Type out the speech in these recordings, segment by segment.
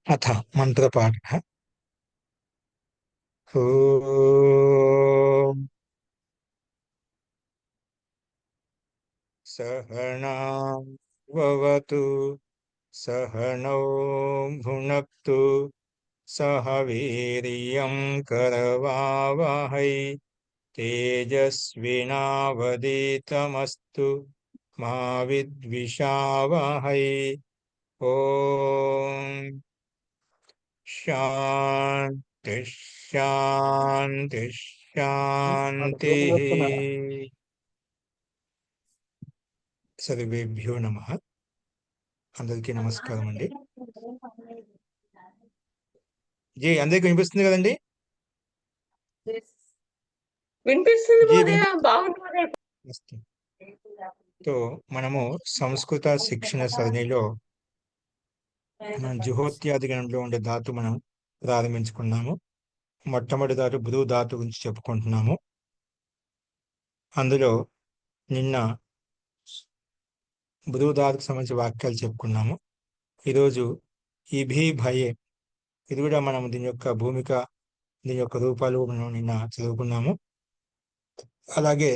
अथ मन्त्रपाठः। ॐ सहनां भवतु सहनौ भुनक्तु सह वीर्यं करवावहै तेजस्विनावधीतमस्तु मा विद्विषावहै। ॐ शान्ति शान्ति शान्तिः। సర్వేభ్యో నమః. అందరికీ నమస్కారం అండి. జీ అందరికి వినిపిస్తుంది కదండి? వినిపిస్తుంది జీ మాదయ్య, బాగుంది. తో మనము సంస్కృత శిక్షణ సరణిలో మనం జుహోత్యాది గణంలో ఉండే ధాతు మనం ప్రారంభించుకున్నాము. మొట్టమొదటి ధాతు భృ ధాతు గురించి చెప్పుకుంటున్నాము. అందులో నిన్న భృ ధాతుకు సంబంధించిన వాక్యాలు చెప్పుకున్నాము. ఈరోజు ఇభి భయే, ఇది కూడా మనం దీని యొక్క భూమిక, దీని యొక్క రూపాలు మనం నిన్న చదువుకున్నాము. అలాగే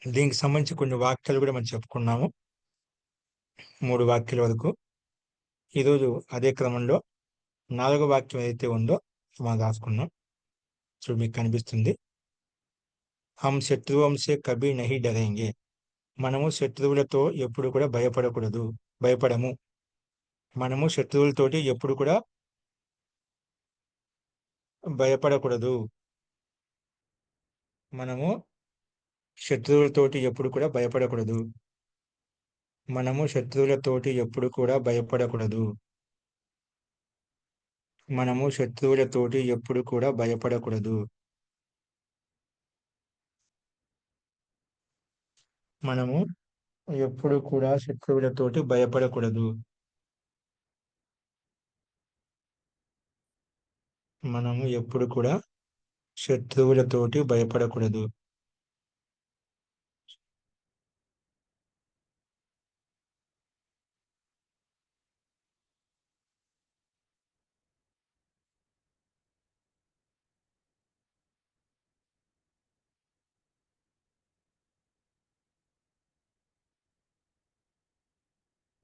దీనికి సంబంధించి కొన్ని వాక్యాలు కూడా మనం చెప్పుకున్నాము, 3 వాక్యాల వరకు. ఈరోజు అదే క్రమంలో 4వ వాక్యం ఏదైతే ఉందో మనం రాసుకున్నాం. చూడు, మీకు కనిపిస్తుంది. హం శత్రువంశే కభీ నహీ డరేంగే, మనము శత్రువులతో ఎప్పుడు కూడా భయపడము. మనము శత్రువులతోటి ఎప్పుడు కూడా భయపడకూడదు. మనము శత్రువులతోటి ఎప్పుడు కూడా భయపడకూడదు. మనము శత్రువులతోటి ఎప్పుడు కూడా భయపడకూడదు. మనము శత్రువులతోటి ఎప్పుడు కూడా భయపడకూడదు. మనము ఎప్పుడు కూడా శత్రువులతోటి భయపడకూడదు. మనము ఎప్పుడు కూడా శత్రువులతోటి భయపడకూడదు.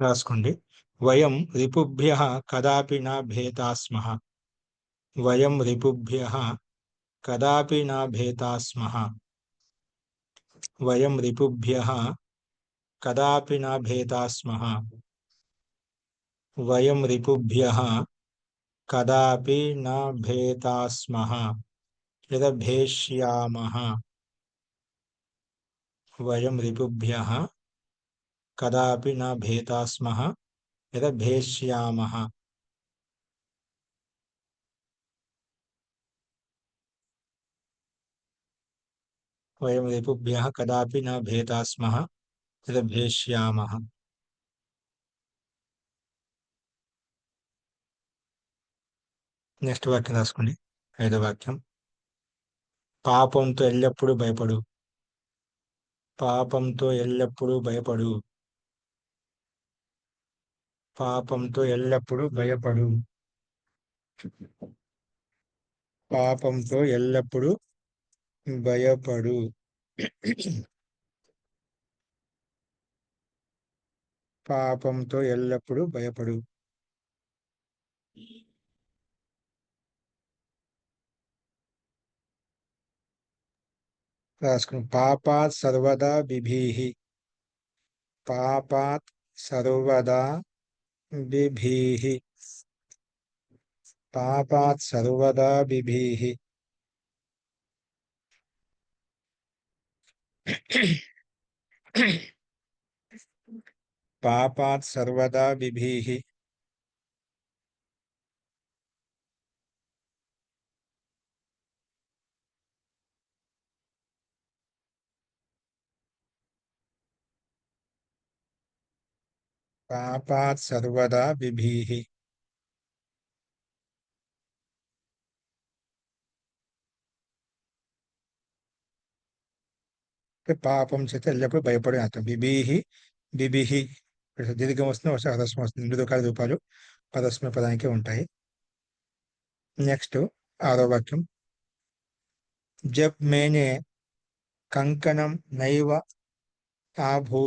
రాసుకోండి. వయం రిపుభ్యః కదాపి న భేతాస్మః. వయం రిపుభ్యః కదాపి న భేతాస్మః. వయం రిపుభ్యః కదాపి న భేతాస్మః. వయం రిపుభ్యః కదాపి న భేతాస్మః లేదా భేష్యామః. వయం రిపుభ్యః కదాపి న భేతాస్మః లేదా భేష్యామః. వయం రిపుభ్యః కదాపి న భేతాస్మః లేదా భేష్యామః. నెక్స్ట్ వాక్యం రాసుకోండి. 5వ వాక్యం. పాపంతో ఎల్లప్పుడూ భయపడు. పాపంతో ఎల్లప్పుడూ భయపడు. పాపంతో ఎల్లప్పుడూ భయపడు. పాపంతో ఎల్లప్పుడూ భయపడు. పాపంతో ఎల్లప్పుడూ భయపడు. రాసుకుని. పాపాత్ సర్వదా బిభీహి. పాపాత్ సర్వదా బిభీహి. పాపాత్ సర్వదా బిభీహి. పాపాత్ సర్వదా బిభీహి. పాపాత్ సర్వదా బిభీహి. పాపం చేత ఎల్లప్పుడూ భయపడి అర్థం. బిభీహి బిభిహి దీర్ఘం వస్తుంది, హ్రస్వం వస్తుంది. 2 రకాల రూపాలు పరస్మై పదానికి ఉంటాయి. నెక్స్ట్ 6వ వాక్యం. జబ్ మేనే కంకణం నైవ ఆభూ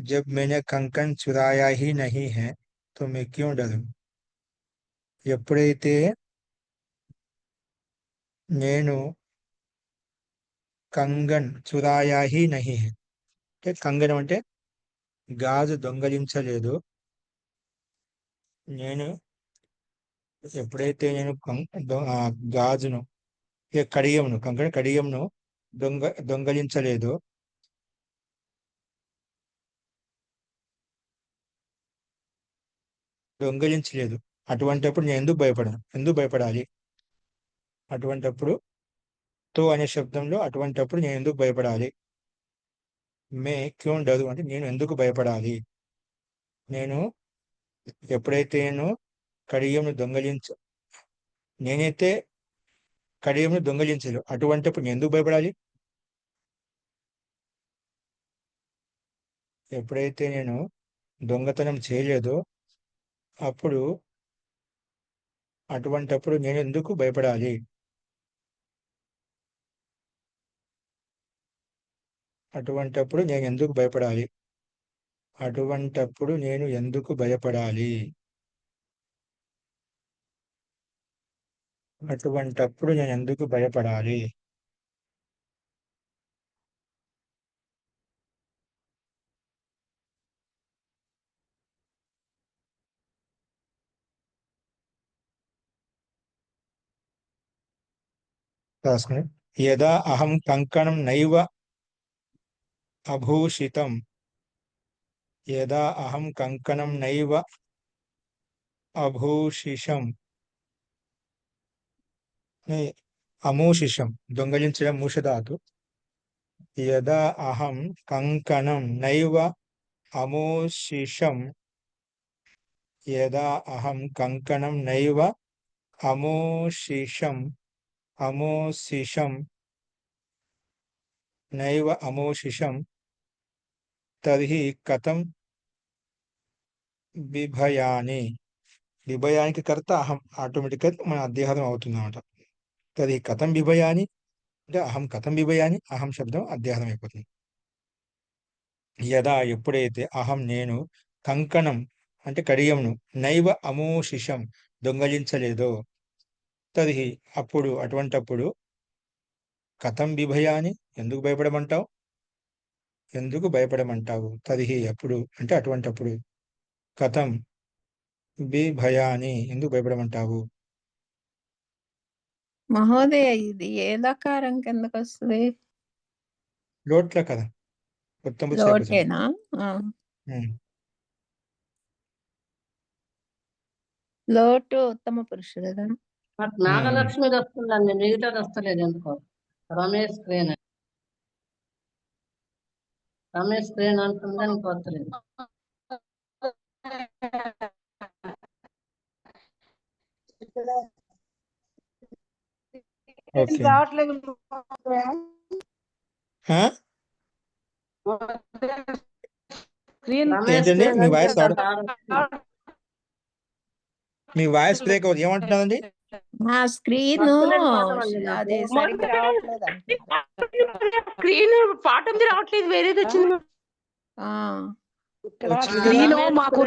जब मैंने कंकन चुराया ही नहीं है तो मैं क्यों डरूं. ఎప్పుడైతే నేను కంగన్ చురాయా హీ నహీ హై, అంటే కంగనం అంటే గాజు దొంగలించలేదు. నేను ఎప్పుడైతే నేను గాజును కడియంను కడియంను దొంగలించలేదు, అటువంటప్పుడు నేను ఎందుకు భయపడాలి. అటువంటప్పుడు తో అనే శబ్దంలో అటువంటప్పుడు నేను ఎందుకు భయపడాలి. మే క్యోం డరు అంటే నేను ఎందుకు భయపడాలి. నేను ఎప్పుడైతే నేనైతే కడియంను దొంగలించలేదు, అటువంటప్పుడు నేను ఎందుకు భయపడాలి. ఎప్పుడైతే నేను దొంగతనం చేయలేదో అటువంటప్పుడు నేను ఎందుకు భయపడాలి. అటువంటప్పుడు నేను ఎందుకు భయపడాలి. అటువంటప్పుడు నేను ఎందుకు భయపడాలి. అటువంటప్పుడు నేను ఎందుకు భయపడాలి. రాసుకుని యదా అహం కంకణం నైవ అభూషితం. యదా అహం కంకణం నైవ అభూషిషం. అమూషిషం దొంగలించడం మూషధాతు. యదా అహం కంకణం నైవ అమూషిషం. యదా అహం కంకణం నైవ అమూషిషం. నైవ అమూషిషం తర్హి కథం బిభయాని. బిభయానికి కర్త అహం, ఆటోమేటిక్గా మన అధ్యాహారం అవుతుంది అన్నమాట. తర్హి కథం బిభయాని అంటే అహం కథం బిభయాని, అహం శబ్దం అధ్యాహారం అయిపోతుంది. యదా ఎప్పుడైతే అహం నేను కంకణం అంటే కడియంను నైవ అమూషిషం దొంగలించలేదో తర్హి అటువంటప్పుడు కథం బిభయాని ఎందుకు భయపడమంటావు. తర్హి అప్పుడు అంటే అటువంటప్పుడు కథం బిభయాని ఎందుకు భయపడమంటావు. మహోదయ ఇది ఏ లకారం కిందకు వస్తుంది. లోట్ల కదా, ఉత్తమ పురుష ఏకవచనం. లోటేనా? లోటు ఉత్తమ పురుషుడు కదా. నాగలక్ష్మిది వస్తుందండి, మిగతాది వస్తలేదు ఎందుకో. రమేష్ స్క్రీన్ అంటుంది కానీ వస్తలేదు. ఓకే. రావట్లేదు. ఏంటండి మీ వాయిస్ మీ వాయిస్ బ్రేక్ అవుతుంది. ఏమంటున్నారండి. నా స్క్రీన్ అది సరిగ్గా రావట్లేదు స్క్రీన్ పాఠంది రావట్లేదు, వేరేది వచ్చింది. స్క్రీన్ మాకు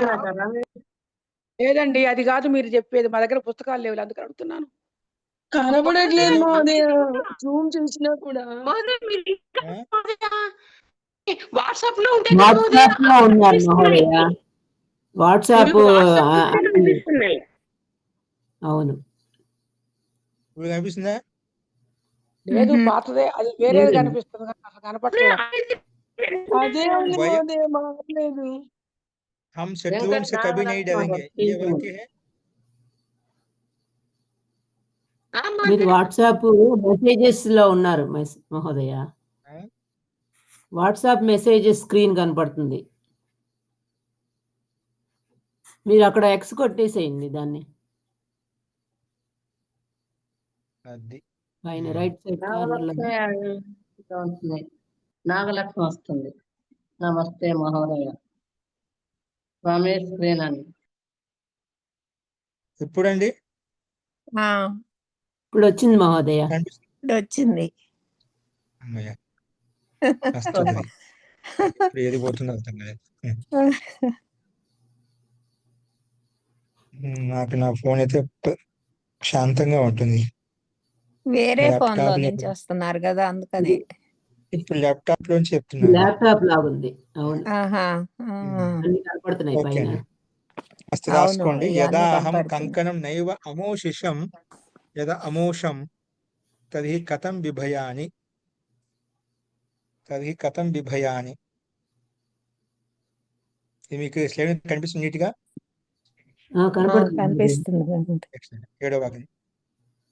లేదండి, అది కాదు మీరు చెప్పేది. మా దగ్గర పుస్తకాలు లేవు, అందుకు అడుగుతున్నాను. కనబడట్లేదు మహోదయ, జూమ్ చేసినా కూడా. వాట్సాప్ లో ఉంటే ఉన్నారు మహోదయ, వాట్సాప్. అవును, కనిపిస్తుందా. లేదు పాతదే, అది వేరేది కనిపిస్తుంది, కనపడలేదు. అదే ఉంది మహోదయ, మారలేదు. हम शत्रुओं से कभी नहीं डरेंगे ये वाक्य है. మీరు వాట్సాప్ మెసేజెస్ లో ఉన్నారు మహోదయ. వాట్సాప్ మెసేజెస్ స్క్రీన్ కనపడుతుంది. మీరు అక్కడ ఎక్స్ కొట్టేసేయండి దాన్ని. పైన రైట్ సైడ్ కార్నర్ లో నాగలక్ష్మి వస్తుంది. నమస్తే మహోదయ. రమేష్ స్క్రీన్ అండి. ఇప్పుడండి ఆ, ఇప్పుడు వచ్చింది మహోదయ. కనిపిస్తుంది. ఇప్పుడు వచ్చింది. అమ్మయ్య, వస్తుంది. ఇప్పుడు ఏది పోతుందో అర్థం కాలేదు. నాకు నా ఫోన్ అయితే శాంతంగా ఉంటుంది. వేరే ఫోన్ లో ల్యాప్టాప్ నుంచి వస్తున్నారు కదా, అందుకని. ఇప్పుడు ల్యాప్టాప్ లోంచి చెప్తున్నాను. ల్యాప్టాప్ లాగుంది. అవును, ఆహా. ఆ, అన్ని కనపడుతున్నాయి ఓకే పైన. అండి. అస్తు అవును, రాసుకోండి. ఇవన్నీ యదా అహం కనపడుతుంది. కంకణం నైవ అమోషిషం యదా అమోషం తర్హి కథం బిభయాని ఇది మీకు స్లైడ్ కనిపిస్తుంది నీట్ గా. ఆ, కనపడుతుంది. కనిపిస్తుంది. Excellent. 7వ వాక్యం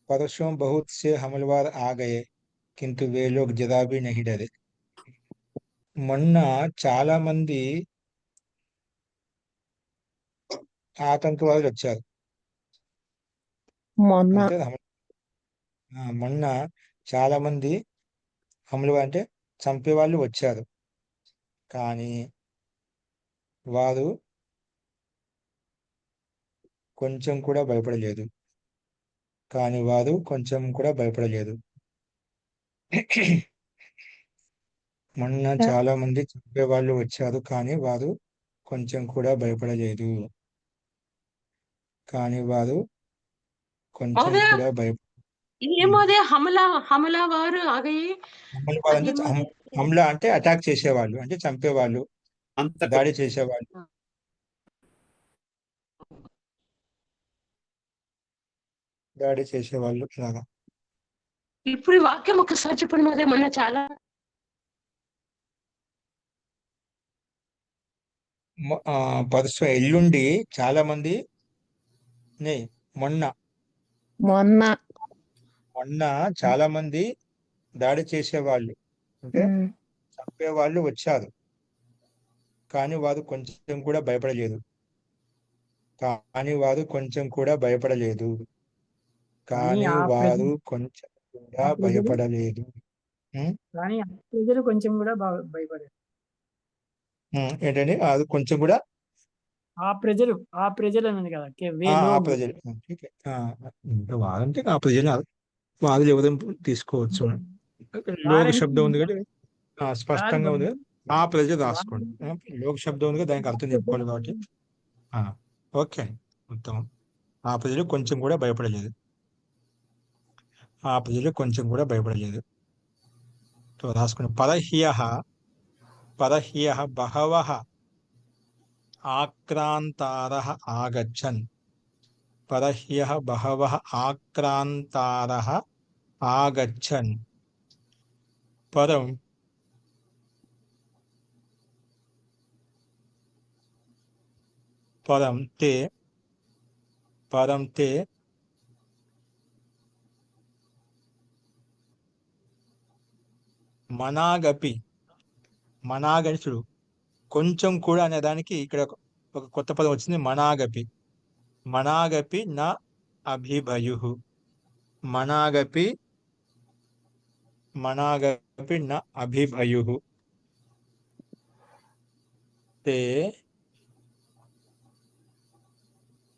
परसों बहुत से हमलवार आ गए किंतु वे लोग जरा भी नहीं डरे. మొన్న చాలా మంది ఆతంకవాదులు వచ్చారు. మొన్న అంటే మొన్న చాలా మంది హమ్లు అంటే చంపేవాళ్ళు వచ్చారు, కానీ వారు కొంచెం కూడా భయపడలేదు. మొన్న చాలా మంది చంపేవాళ్ళు వచ్చారు, కానీ వారు కొంచెం కూడా భయపడలేదు. ఏమోదే హమలావారు ఆగయి. హమ్లా అంటే అటాక్ చేసేవాళ్ళు, అంటే చంపేవాళ్ళు, దాడి చేసేవాళ్ళు. ఇలాగా. ఇప్పుడు ఈ వాక్యం ఒకసారి చెప్పండి మోదే. మొన్న చాలా పరుసు ఎల్లుండి చాలా మంది మొన్న చాలా మంది దాడి చేసేవాళ్ళు, అంటే చంపేవాళ్ళు వచ్చారు, కానీ వారు కొంచెం కూడా భయపడలేదు. కానీ వారు కొంచెం కూడా భయపడలేదు. ప్రజలు కొంచెం కూడా భయపడారు. ఏంటండి అది కొంచెం కూడా ఆ ప్రజలు అన్నది కదా ప్రజలు. వారంటే ఆ ప్రజలు వారు ఎవరైనా తీసుకోవచ్చు. లోక శబ్దం ఉంది కదా, స్పష్టంగా ఉంది కదా, ఆ ప్రజలు రాసుకోండి. లోక శబ్దం ఉంది కదా, దానికి అర్థం చెప్పుకోవాలి కాబట్టి. ఓకే, ఉత్తమం. ఆ ప్రజలు కొంచెం కూడా భయపడలేదు. రాసుకోండి. పరహ్యః బహవః ఆక్రాంతారః ఆగచ్చన్. పరహ్యః బహవః ఆక్రాంతారః ఆగచ్చన్. పరం తే మనాగపిచుడు. కొంచెం కూడా అనే దానికి ఇక్కడ ఒక కొత్త పదం వచ్చింది, మనాగపి నా అభిభయుః. మనాగపి నా అభిభయుః. తే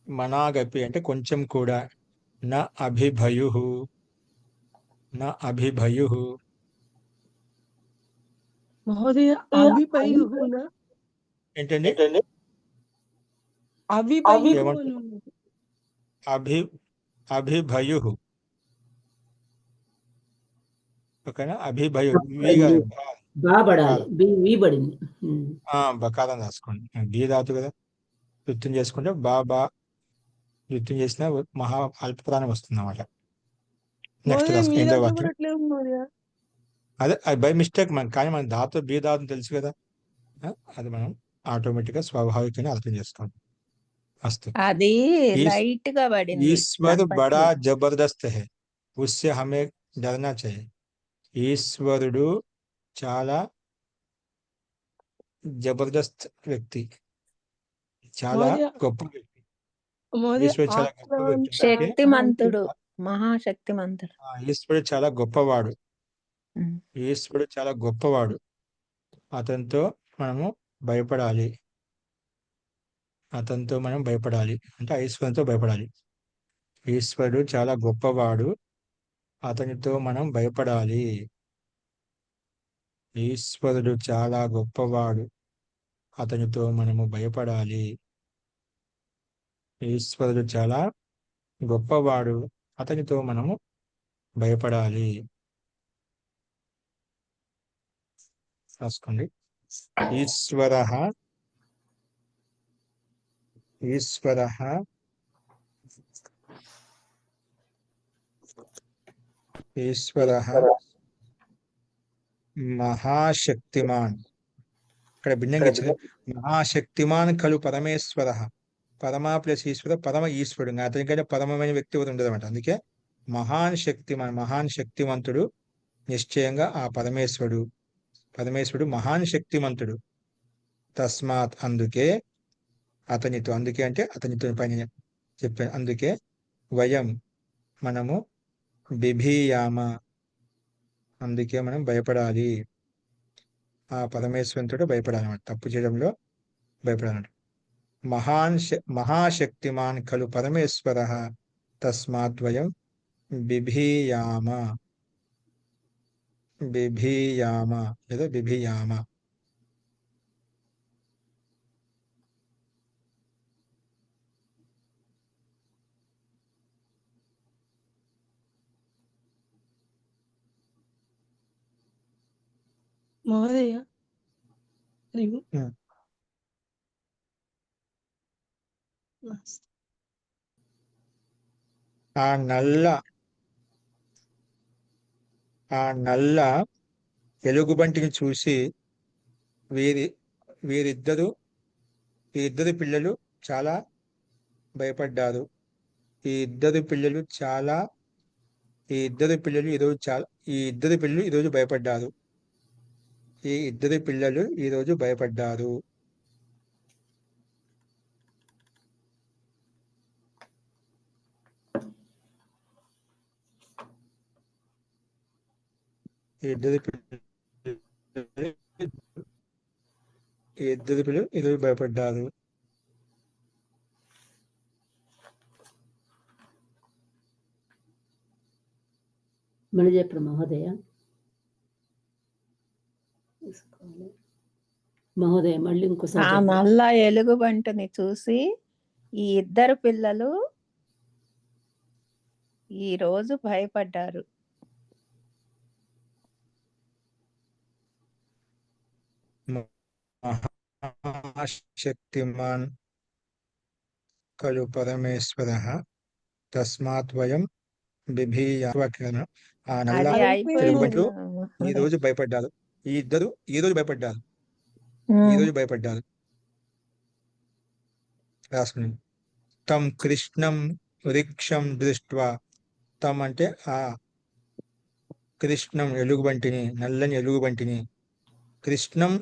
మనాగపి అంటే కొంచెం కూడా, నా అభిభయుః. మహోదయ ఏంటండి అభిభయుః. ఓకేనా, అభిభయు బకారం రాసుకోండి. బీ రాదు కదా, నృత్యం చేసుకుంటే నృత్యం చేసిన మహా అల్పప్రాణం వస్తుంది అన్నమాట. నెక్స్ట్ అదే బై మిస్టేక్ కానీ మన ధాతు బీ ధాతు తెలుసు కదా, అది మనం ఆటోమేటిక్ గా స్వాభావికంగా అర్థం చేసుకోండి. అది లైట్ గా పడింది. ईश्वर बड़ा जबरदस्त है, उससे हमें डरना चाहिए. ఈశ్వరుడు చాలా జబర్దస్త్ వ్యక్తి, చాలా గొప్ప వ్యక్తి. ఈశ్వరుడు చాలా గొప్ప వ్యక్తి, శక్తిమంతుడు, మహాశక్తిమంతుడు. ఈశ్వరుడు చాలా గొప్పవాడు. అతనితో మనము భయపడాలి. అతనితో మనం భయపడాలి అంటే ఈశ్వరునితో భయపడాలి. ఈశ్వరుడు చాలా గొప్పవాడు, అతనితో మనం భయపడాలి. ఈశ్వరుడు చాలా గొప్పవాడు, అతనితో మనము భయపడాలి. ఈశ్వరుడు చాలా గొప్పవాడు, అతనితో మనము భయపడాలి. రాసుకోండి. ఈశ్వరః ఈశ్వరః ఈశ్వరః మహాశక్తిమాన్. ఇక్కడ భిన్నంగా ఇచ్చింది. మహాశక్తిమాన్ ఖలు పరమేశ్వరః. పరమ ప్లస్ ఈశ్వర, పరమ ఈశ్వరుడు. ఇంకా అతనికంటే పరమమైన వ్యక్తి ఒకటి ఉండదు అనమాట. అందుకే మహాన్ శక్తివంతుడు నిశ్చయంగా ఆ పరమేశ్వరుడు మహాన్ శక్తిమంతుడు. తస్మాత్ అందుకే అతనితో, అందుకే అంటే అతనితో పైన చెప్పాను. అందుకే వయం మనము బిభీయామ, అందుకే మనం భయపడాలి. ఆ పరమేశ్వరునితో భయపడాలి అన్నమాట. తప్పు చేయడంలో భయపడాలన్నమాట. మహాశక్తిమాన్ ఖలు పరమేశ్వరః తస్మాత్ వయం బిభీయామ లేదా బిభీయామ. మహోదయ ఆ నల్ల ఎలుగుబంటిని చూసి వీరిద్దరు పిల్లలు చాలా భయపడ్డారు. ఈ ఇద్దరు పిల్లలు ఈరోజు భయపడ్డారు. ఈ ఇద్దరు పిల్లలు ఈరోజు భయపడ్డారు. ఈ ఇద్దరు పిల్లలు ఈరోజు భయపడ్డారు. మళ్ళీ చెప్పరు మహోదయ. మహోదయ మళ్ళీ ఆ ఇంకోసారి నల్ల ఎలుగుబంటిని చూసి ఈ ఇద్దరు పిల్లలు ఈ రోజు భయపడ్డారు. మహాశక్తిమాన్ ఖలు పరమేశ్వరః తస్మాత్ వయం బిభీయామ. ఆ నల్ల అది అయిపోయింది. ఎలుగుబంట్లు ఈ రోజు భయపడ్డారు. ఈ ఇద్దరు ఈ రోజు భయపడ్డారు. రాసుకుని తం కృష్ణం వృక్షం దృష్ట్వా. తం అంటే ఆ కృష్ణం ఎలుగుబంటిని, నల్లని ఎలుగుబంటిని. కృష్ణం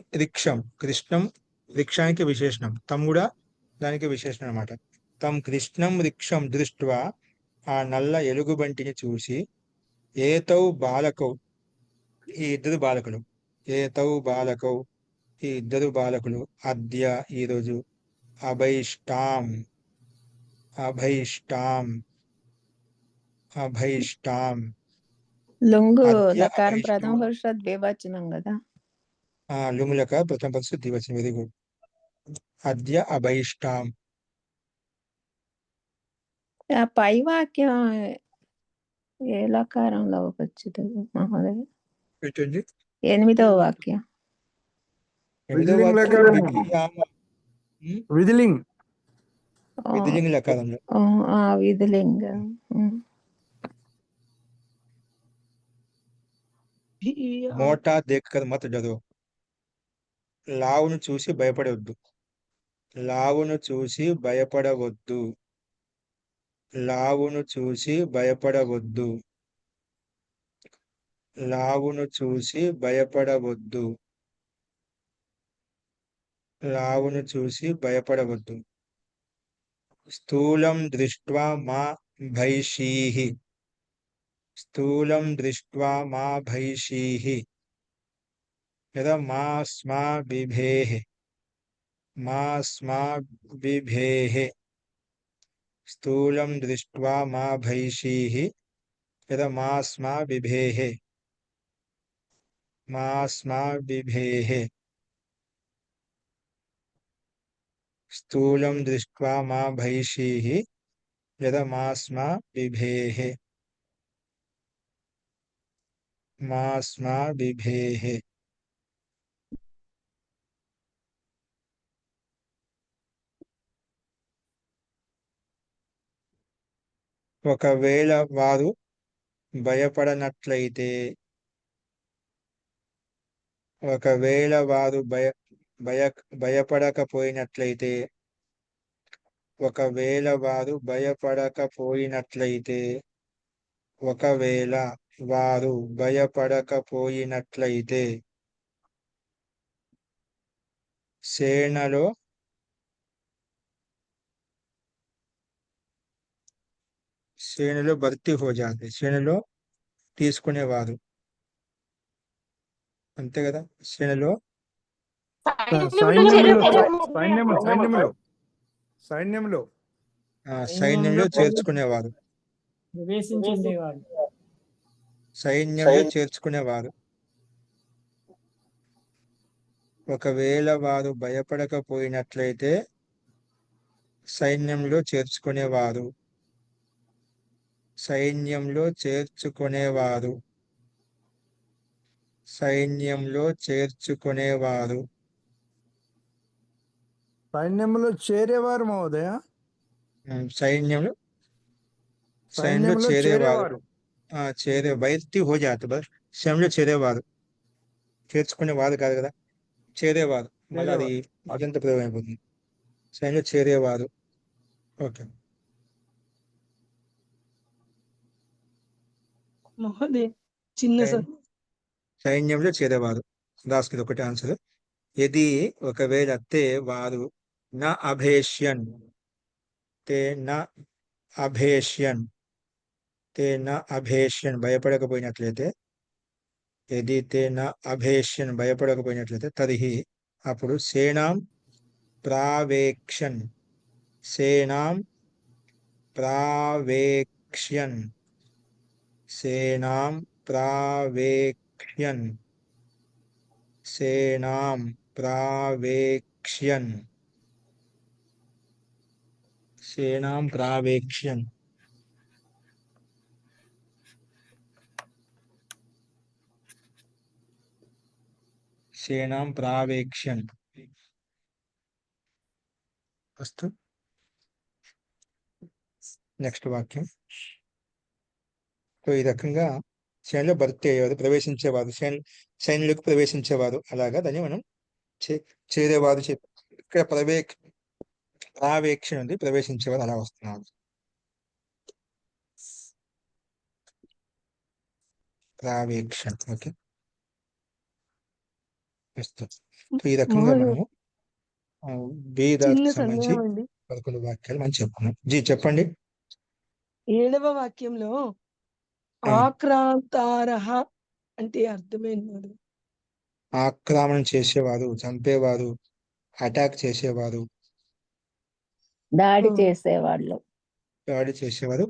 వృక్షానికి విశేషణం, తం కూడా దానికి విశేషణం అన్నమాట. తం కృష్ణం వృక్షం దృష్ట్వా, ఆ నల్ల ఎలుగుబంటిని చూసి, ఏతౌ బాలకౌ, ఈ ఇద్దరు బాలకులు అద్య ఈరోజు అభైష్టాం లుంగు అద్య లకారం అభైష్టాం. ప్రథమ పురుష ద్వివచనం కదా. లుంగులక ప్రథమ పురుష ద్వివచనం. Very good. అద్య అభైష్టాం. ఆ పై వాక్యం ఏ లకారంలో వచ్చింది మహోదయ? పెట్టండి. 8వ వాక్యం. విధిలింగ్ లకారం. విధిలింగ్ విధిలింగ లకారంలో విధిలింగ. మోటా దేక్కర్ మత డరో. లావును చూసి భయపడవద్దు. లావును చూసి భయపడవద్దు. లావును చూసి భయపడవద్దు. లావును చూసి భయపడవద్దు. లావును చూసి భయపడవద్దు. స్థూలం దృష్ట్వా మా భైషీః. స్థూలం దృష్ట్వా మా భైషీః. यदा मा स्मा बिभेः मा स्मा बिभेः स्थूलं दृष्ट्वा मा भैषीः यदा मा स्मा बिभेः मा स्मा बिभेः स्थूलं दृष्ट्वा मा भैषीः यदा मा स्मा बिभेः मा स्मा बिभेः ఒకవేళ వారు భయపడనట్లయితే ఒకవేళ వారు భయ భయపడకపోయినట్లయితే ఒకవేళ వారు భయపడకపోయినట్లయితే ఒకవేళ వారు భయపడకపోయినట్లయితే సేనలో సేనలో భర్తీ హో జాతే సేనలో తీసుకునేవారు అంతే కదా సేనలో సైన్యంలో సైన్యంలో చేర్చుకునేవారు ప్రవేశించేవాడు. సైన్యంలో చేర్చుకునేవారు ఒకవేళ వారు భయపడకపోయినట్లయితే సైన్యంలో చేర్చుకునేవారు సైన్యంలో చేర్చుకునేవారు సైన్యంలో చేర్చుకునేవారు సైన్యంలో చేరేవారు మహోదయ. సైన్యంలో సైన్యంలో చేరేవారు. చేరే భర్తీ హో జాతే సైన్యంలో చేరేవారు చేర్చుకునేవారు కాదు కదా చేరేవారు మళ్ళీ అది అజంత ప్రయోగం అయిపోతుంది సైన్యంలో చేరేవారు ఓకే మహోదయ చిన్న సైన్యంలో చేరేవారు దాస్కి ఒకటి ఆన్సర్ యది ఒకవేళ తే వారు నా అభేష్యన్ తే నా అభేష్యన్ తే నా అభేష్యన్ భయపడకపోయినట్లయితే యది తే నా అభేష్యన్ భయపడకపోయినట్లయితే తరిహి అప్పుడు సేనాం ప్రావేక్ష్యన్ సేనాం ప్రావేక్ష్యన్ సేనాం ప్రావేక్ష్యన్ సేనాం ప్రావేక్ష్యన్ సేనాం ప్రావేక్ష్యన్ సేనాం ప్రావేక్ష్యన్ అస్తు నెక్స్ట్ వాక్యం సో ఈ రకంగా సైన్యంలో భర్తీ అయ్యేవారు ప్రవేశించేవారు సైన్యంలోకి ప్రవేశించేవారు అలాగా దాన్ని మనం చేరేవారు ఇక్కడ ప్రావేక్షణ ఉంది ప్రవేశించేవారు అలా వస్తున్నారు ప్రావేక్షణ ఓకే ఈ రకంగా మనము వేదాలకు సంబంధించి 11 వాక్యాలు మనం చెప్పుకున్నాం చెప్పండి 7వ వాక్యంలో ఆక్రాంతారః అంటే అర్థమైనది ఆక్రమణ చేసేవారు చంపేవారు అటాక్ చేసేవారు దాడి చేసేవాళ్ళు దాడి చేసేవారు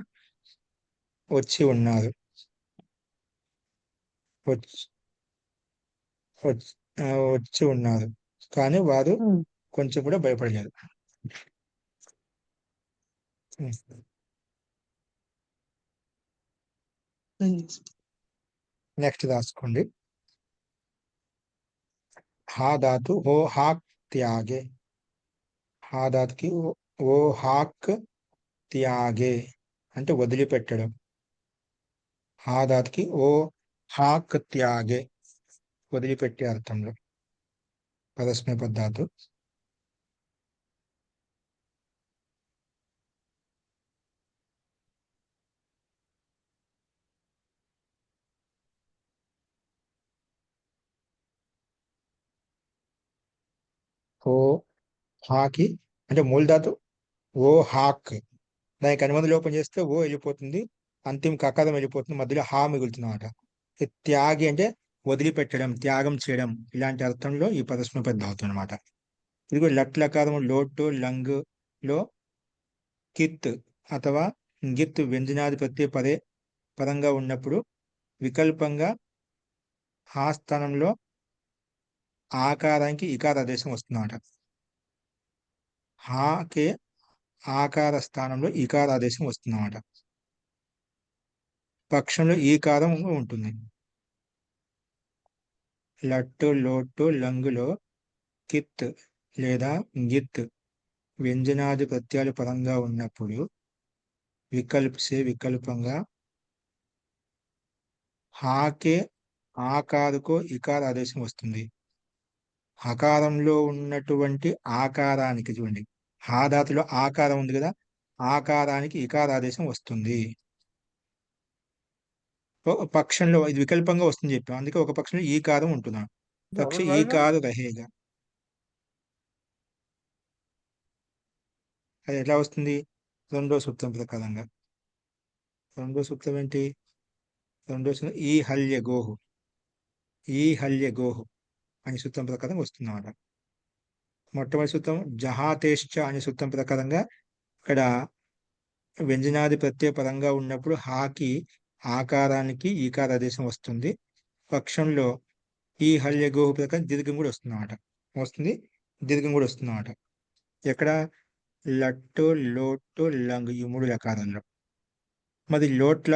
వచ్చి ఉన్నారు వచ్చి ఉన్నారు కానీ వారు కొంచెం కూడా భయపడలేదు నెక్స్ట్ రాసుకోండి హా ధాతు ఓ హాక్ త్యాగే హా ధాతుకి ఓ హాక్ త్యాగే అంటే వదిలిపెట్టడం హా ధాతుకి ఓ హాక్ త్యాగే వదిలిపెట్టే అర్థంలో పరస్మైపద ధాతు ఓ హాకి అంటే మూల ధాతు ఓ హాక్ దానికి అనుబంధ లోపం చేస్తే ఓ వెళ్ళిపోతుంది అంతిమ కకారం వెళ్ళిపోతుంది మధ్యలో హా మిగులుతుంది అన్నమాట త్యాగి అంటే వదిలిపెట్టడం, త్యాగం చేయడం ఇలాంటి అర్థంలో ఈ పదస్మృతి ధాతు అనమాట. ఇదిగో లట్ లకారం లోటు లంగ్ లో కిత్ అథవా గిత్ వ్యంజనాది ప్రత్యయ పరంగా ఉన్నప్పుడు వికల్పంగా హా స్థానంలో ఆకారానికి ఇకార ఆదేశం వస్తుందన్నమాట. హాకే ఆకార స్థానంలో ఇకార ఆదేశం వస్తుందన్నమాట. పక్షంలో ఈకారం ఉంటుంది. లట్టు లోటు లంగులో కిత్ లేదా గిత్ వ్యంజనాది ప్రత్యయాలు పరంగా ఉన్నప్పుడు వికల్పంగా హాకే ఆకారుకో ఇకార ఆదేశం వస్తుంది. హకారంలో ఉన్నటువంటి ఆకారానికి చూడండి, హా ధాతులో ఆకారం ఉంది కదా, ఆకారానికి ఇకార ఆదేశం వస్తుంది. పక్షంలో ఇది వికల్పంగా వస్తుంది చెప్పాం, అందుకే ఒక పక్షంలో ఈకారం ఉంటున్నాం. పక్ష ఈకారు రహేగా. అది ఎట్లా వస్తుంది? రెండో సూత్రం ప్రకారంగా. రెండో సూత్రం ఏంటి? రెండో సూత్రం ఈ హల్య గోహు అనే సూత్రం ప్రకారం వస్తుందన్నమాట. మొట్టమొదటి సూత్రం జహాతేశ్చ అనే సూత్రం ప్రకారంగా ఇక్కడ వ్యంజనాది ప్రత్యయ పరంగా ఉన్నప్పుడు హాకి ఆకారానికి ఈకార ఆదేశం వస్తుంది. పక్షంలో ఈ హల్య గోహు ప్రకారం దీర్ఘం కూడా వస్తుందన్నమాట. దీర్ఘం కూడా వస్తుందన్నమాట. ఎక్కడ? లట్టు లోటు లంగ్ ఈ 3 లకారంలో. మరి లోట్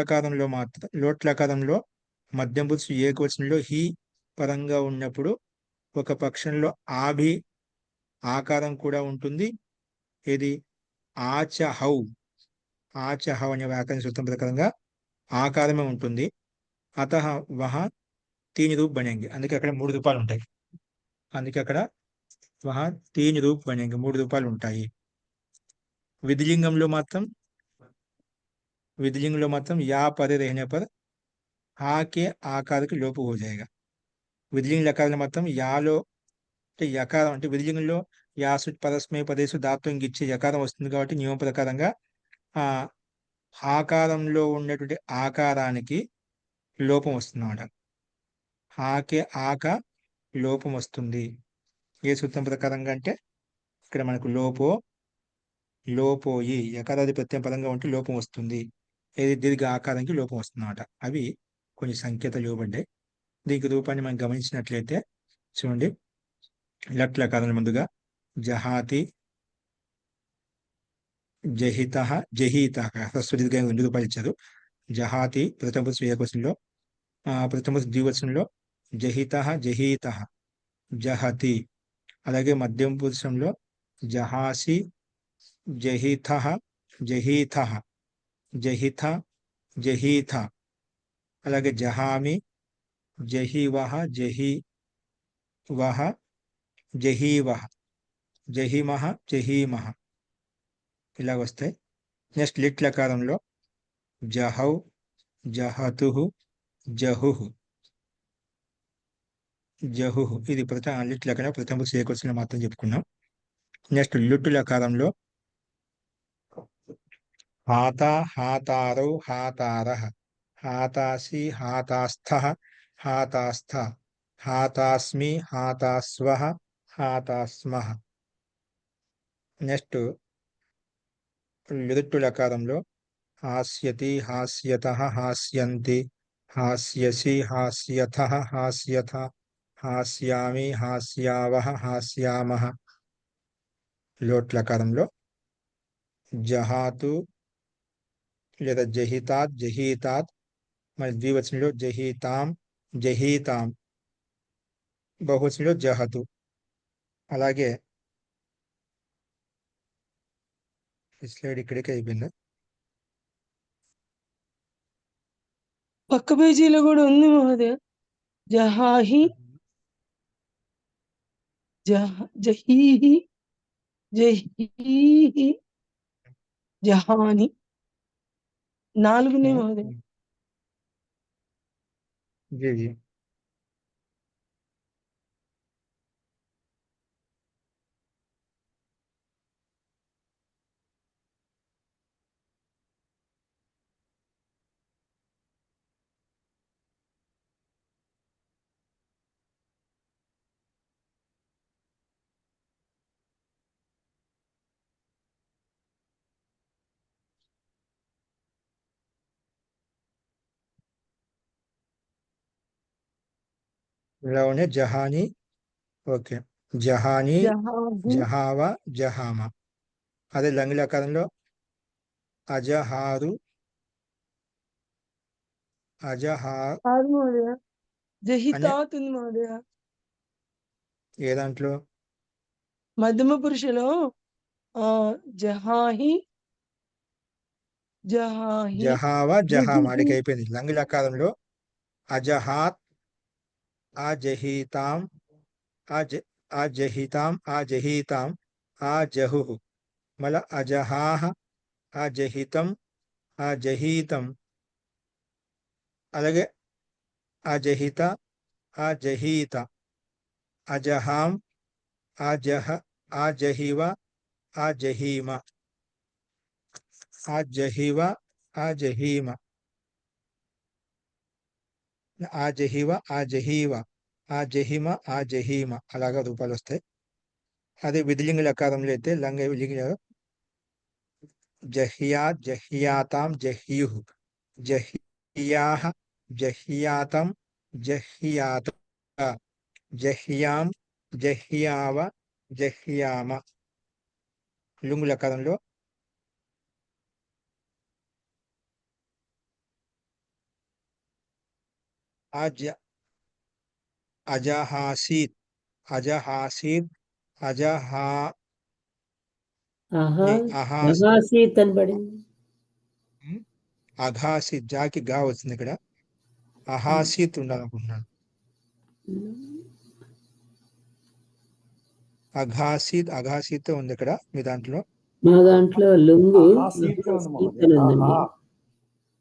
లకారంలో మధ్యం పురుషు ఏకవచనంలో హీ పరంగా ఉన్నప్పుడు ఒక పక్షంలో ఆభి ఆకారం కూడా ఉంటుంది. ఇది ఆచహౌ అనే వ్యాకరణ సూత్రం ప్రకారంగా ఆకారమే ఉంటుంది. అతః వహ 3 రూప్ బనేంగి, అందుకే అక్కడ 3 రూపాలు ఉంటాయి. అందుకే అక్కడ వహ 3 రూప్ బనేంగి 3 రూపాలు ఉంటాయి. विधिलिंगंలో मात्रम या परे रहने पर हा के आकार की लोप हो जाएगा. विधिलिंग लकार मात्रम यालो यकार అంటే విధిలింగంలో యాసు పరస్మై పదేసు ధాత్వం ఇచ్చే యకారం వస్తుంది కాబట్టి నియమ ప్రకారంగా ఆ ఆకారంలో ఉన్నటువంటి ఆకారానికి లోపం వస్తుందన్నమాట. హాకే ఆక లోపం వస్తుంది. ఏ సూత్రం ప్రకారంగా అంటే ఇక్కడ మనకు లోపోయి యకారాది ప్రత్యయం పరంగా ఉంటే లోపం వస్తుంది. ఏది దీర్ఘ ఆకారానికి లోపం వస్తుందన్నమాట. అవి కొన్ని సంకేతాలు ఇవ్వబడ్డాయి. దీనికి రూపాన్ని మనం గమనించినట్లయితే చూడండి, లట్ లకారాల ముందుగా జహాతి జహిత జహీత హ్రస్వ దీర్ఘంగా 2 రూపాయలు ఇచ్చారు. జహాతి ప్రథమ పురుష ఏకవచనంలో, ప్రథమ పురుష ద్వివచనంలో జహిత జహీత జహతి. అలాగే మధ్యం పురుషంలో జహాసి జహిత జహీత జహిత జహీత. అలాగే జహామి జహీవహ జహీవహ జహీవహ జహిమహ జహీమహ ఇలా వస్తాయి. నెక్స్ట్ లిట్ లకారంలో జహౌ జహతుహు జహుహు జహుహు. ఇది లిట్ లకారం ప్రథమ పురుష ఏకవచనంలో మాత్రం చెప్పుకున్నాం. నెక్స్ట్ లుట్టు లకారంలో హాతా హాతారౌ హాతారః హాతాసి హాతాస్థః హాతాస్థ హాతాస్మి హాతాస్వః హాతాస్మః. నెక్స్ట్ లుట్టు లకారంలో హాస్యతి హాస్యతః హాస్యంతి హాస్యసి హాస్యథః హాస్యథ హాస్యామి హాస్యావః హాస్యామః. లోట్ లకారంలో జహాతు లేదా జహీతాత్ మరి ద్వివచనంలో జహీతాం బహువచనంలో జహతు. అలాగే స్లైడ్ ఇక్కడికి అయిపోయింది. పక్క పేజీలో కూడా ఉంది మహోదయ. జహాహి జహీహి జహీహి జహాని 4 ఉన్నాయి మహోదయ. जी जी ఇలా ఉన్నాయి. జహాని, ఓకే. జహాని, జహాహు జహావా, జహామ. అదే లంగిలకారంలో అజహారు, అజహా కాదు మహోదయ. అనే జహితాత్ ఉంది మహోదయ. ఏ దాంట్లో? మధ్యమ పురుషులో జహాహి జహాహి జహావా, జహామ జహిహి అడిగి అయిపోయింది. లంగిలకారంలో అజహాత్, అజహీతాం, అజహితాం, అజహీతాం, అజహు. మళ్ళా అజహాహ, అజహితం, అజహీతం. అలాగే అజహిత, అజహీత, అజహాం, అజహ, అజహివ, అజహీమ, అజహివ, అజహీమ, అజహివ, అజహీవ, అజహిమ, అజహీమ. అలాగా రూపాలు వస్తాయి. అదే విధిలింగ లకారంలో అయితే లంగ విలింగ జహ్యా, జహ్యాతాం, జహ్యుః, జహ్యాహ, జహ్యాతం, జహ్యాత, జహ్యాం, జహ్యావ, జహ్యామ. లుంగు లకారంలో అజ, అజహాసీత్, అజహాసీత్, అజహా, ఆహా అహాస్, అహాసీత్ అని పడింది. అఘాసీత్. జాకి గా వచ్చింది ఇక్కడ. అహాసీత్ ఉండాలనుకుంటున్నాను. అఘాసీత్, అఘాసీత్ ఉంది ఇక్కడ మీ దాంట్లో. మా దాంట్లో లుంగు ఆహాసీత్ ఉంది మహోదయ. అహాసీత్ అని ఉందండి.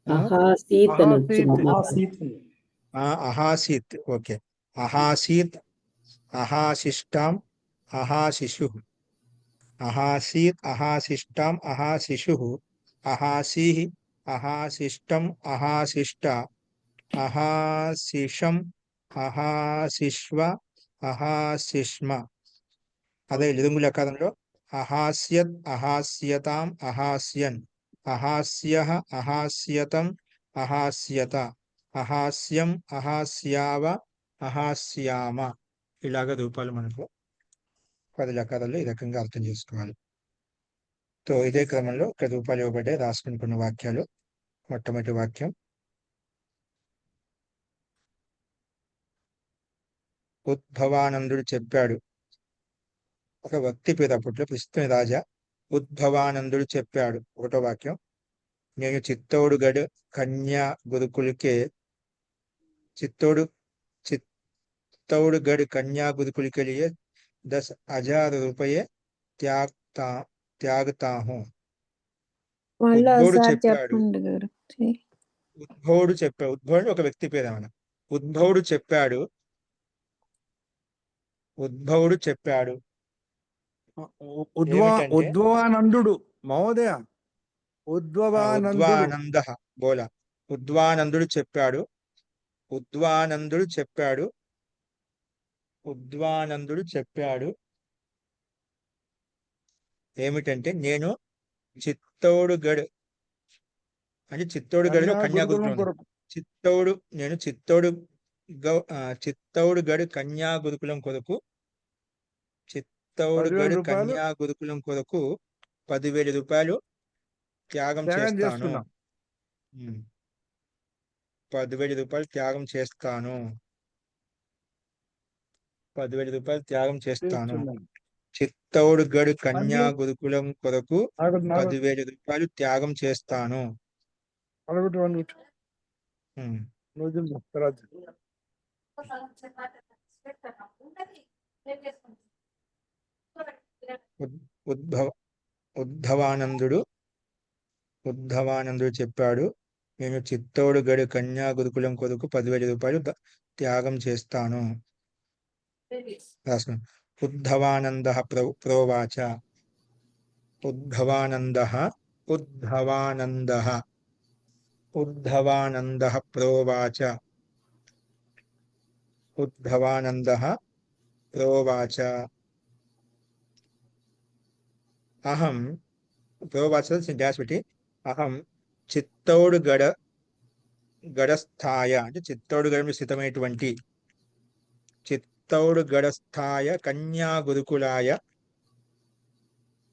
ఆ? అహాసీత్ అని వచ్చింది మా దాంట్లో. ఆహాసీత్ ఉంది. అహాసీత్, ఓకే. అహాసీత్, అహాశిష్టాం, అహాశిశు, అహాసీత్, అహాశిష్టాం, అహాశిశు, అహాసీః, అహాశిష్టం, అహాశిష్ట, అహాశిషం, అహాశిష్వ, అహాశిష్మ. అదే లింగు లకారంలో అహాస్యత్, అహాస్యతాం, అహాస్యన్, అహాస్యః, అహాస్యతం, అహాస్యత, అహాస్యం, అహాస్యావ, అహాస్యామ. ఇలాగ రూపాలు మనకు 10 లకారాల్లో ఈ రకంగా అర్థం చేసుకోవాలి. సో ఇదే క్రమంలో ఇక్కడ రూపాలు ఇవ్వబడ్డాయి. రాసుకుని కొన్ని వాక్యాలు. మొట్టమొదటి వాక్యం, ఉద్భవానందుడు చెప్పాడు. ఒక వ్యక్తి పేరు అప్పట్లో ప్రస్తుతం రాజా. ఉద్భవానందుడు చెప్పాడు. ఒకటో వాక్యం, నేను చిత్తౌడుగఢ్ కన్యా గురుకులకే चित्तौड़गढ़ कन्या गुरुकुल के लिए 10,000 रुपये त्यागता हूँ. మళ్ళీ ఉద్భవుడు ఒకసారి చెప్పాడు. చెప్పండి గురుజీ. ఉద్భవుడు ఒక వ్యక్తి పేరు ఏమన్నా. ఉద్భవుడు చెప్పాడు. ఏమిటంటే ఉద్భవానందుడు మహోదయ. ఉద్భవానందుడు. ఉద్వానంద బోలా. ఉద్వానందుడు చెప్పాడు. ఏమిటంటే నేను చిత్తౌడుగఢ్ అంటే చిత్తౌడుగఢ్లో కన్యా గురుకులం ఉంది. చిత్తౌడుగఢ్ కన్యా గురుకులం కొరకు 10,000 రూపాయలు త్యాగం చేస్తాను. 10,000 రూపాయలు త్యాగం చేస్తాను. 10,000 రూపాయలు త్యాగం చేస్తాను. చిత్తౌడుగఢ్ కన్యా గురుకులం కొరకు 10,000 రూపాయలు త్యాగం చేస్తాను. ఉద్భవానందుడు చెప్పాడు, నేను చిత్తౌడుగఢ్ కన్యా గురుకులం కొరకు 10,000 రూపాయలు త్యాగం చేస్తాను. ఉద్ధవానంద ప్రోవాచ. ఉద్ధవానంద ప్రోవాచ. అహం ప్రోవాచ డాష్ పెట్టి అహం చిత్తౌడుగఢ గఢస్థాయ అంటే చిత్తౌడుగఢ స్థితమైనటువంటి చిత్తౌడ్గడస్థాయ కన్యా గురుకులాయ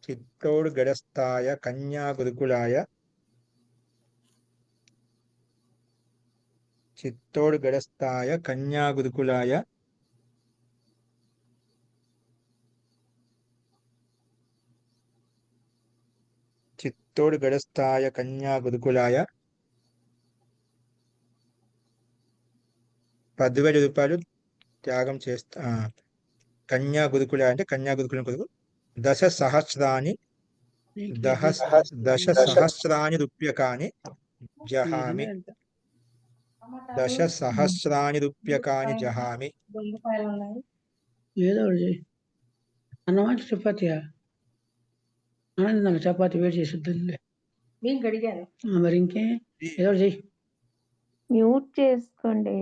చిత్తౌడ్గడస్థాయ కన్యా గురుకులాయ చిత్తౌడ్గడస్థాయ కన్యా గురుకులాయ చిత్తౌడ్గడస్థాయ కన్యా గురుకులాయ 10,000 రూపాయలు త్యాగం చేస్తా. కన్యా గురుకుల అంటే కన్యా గురుకులం కొరకు దశ సహస్రాని రూప్యకాని జహామి. దశ సహస్రాని రూప్యకాని జహామి. ఏదో ఒకటి చెయ్యి. అన్నమాట చపాతీయా నాకు చపాతి వేడి చేసి వద్దులే. మరి ఇంకే ఏదో ఒకటి చెయ్యి. మ్యూట్ చేసుకోండి.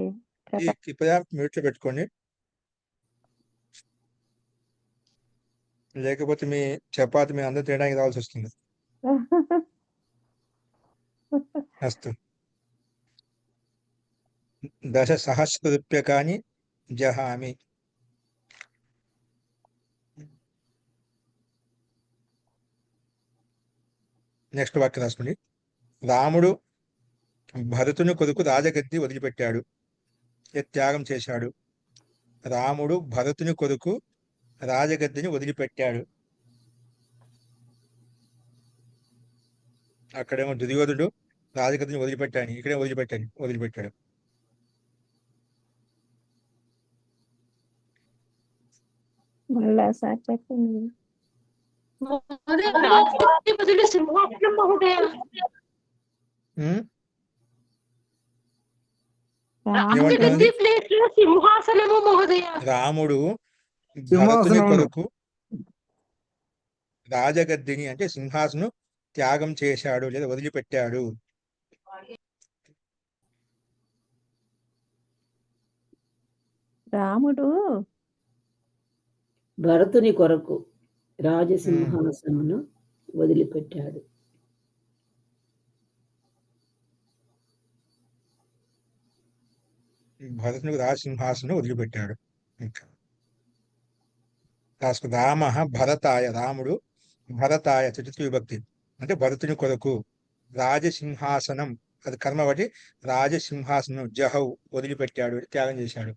ఇప్పుడు మ్యూట్ లో పెట్టుకోండి, లేకపోతే మీ చపాతి మీ అందరూ తినడానికి రావాల్సి వస్తుంది. అస్తు. దశ సహస్ర రూప్యకాని జహామి. నెక్స్ట్ వాక్యం రాసుకోండి. రాముడు భరతుని కొరకు రాజగద్ది వదిలిపెట్టాడు, త్యాగం చేశాడు. రాముడు భరతుని కొరకు రాజగద్దిని వదిలిపెట్టాడు. అక్కడేమో దుర్యోధనుడు రాజగద్దిని వదిలిపెట్టాను, ఇక్కడే వదిలిపెట్టాడు. మళ్ళా సార్ చెప్పండి. మహోదయ రాజగద్ది బదులు సింహాసనం మహోదయ. రాజగద్ది ప్లేస్ లో సింహాసనము మహోదయ. రాముడు భరతుని కొరకు రాజగద్దిని అంటే సింహాసనం త్యాగం చేశాడు లేదా వదిలిపెట్టాడు. రాముడు భరతుని కొరకు రాజసింహాసనమును వదిలిపెట్టాడు. భరతునికి రాజసింహాసనం వదిలిపెట్టాడు. ఇంకా రామ భరతాయ, రాముడు భరతాయ చతుర్థి విభక్తి అంటే భరతుని కొరకు రాజసింహాసనం, అది కర్మ బట్టి రాజసింహాసనం జహౌ వదిలిపెట్టాడు, త్యాగం చేశాడు.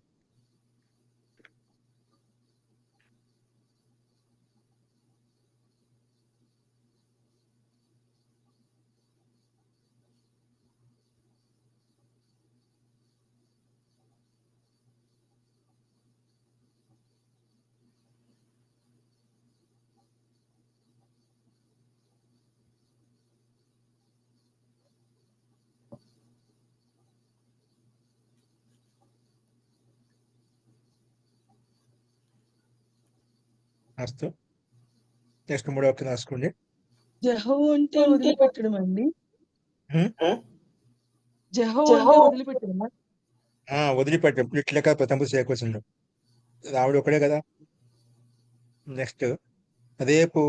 అస్తు. నెక్స్ట్ 3వ వాక్యం రాసుకోండి. జహో అంటే వదిలిపెట్టడం అండి. జహో అంటే వదిలిపెట్టడమా? వదిలిపెట్టడం ఇట్లక ప్రథమ సేకొచ్చిండు. రాముడు ఒకడే కదా. నెక్స్ట్ రేపు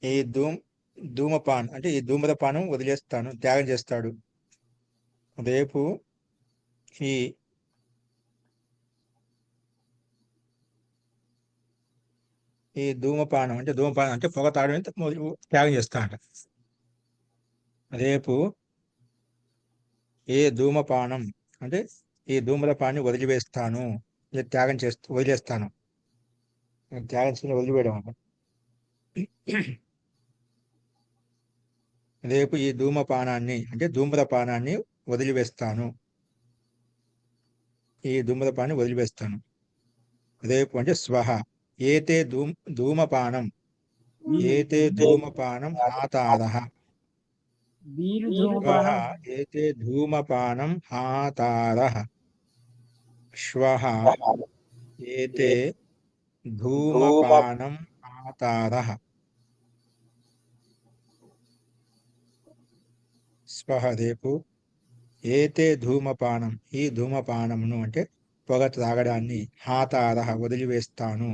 ఈ ధూమపాన్ అంటే ఈ ధూమ్రపానం వదిలేస్తాను, త్యాగం చేస్తాడు. రేపు ఈ ధూమపానం అంటే పొగ తాగడం త్యాగం చేస్తా అంట. రేపు ఏ ధూమపానం అంటే ఈ ధూమ్రపాన్ని వదిలివేస్తాను, వదిలేస్తాను. త్యాగం చేసి వదిలివేయడం అంట. రేపు ఈ ధూమపానాన్ని అంటే ధూమ్రపానాన్ని వదిలివేస్తాను, ఈ ధూమ్రపాన్ని వదిలివేస్తాను. రేపు అంటే స్వహ ఏతే ధూమపానం హాతారః. ఏతే ధూమపానం హాతారః. శ్వః ఏతే ధూమపానం హాతారః. స్వః రేపు ఏతే ధూమపానం ఈ ధూమపానమును అంటే పొగ త్రాగడాన్ని హాతారః వదిలివేస్తాము.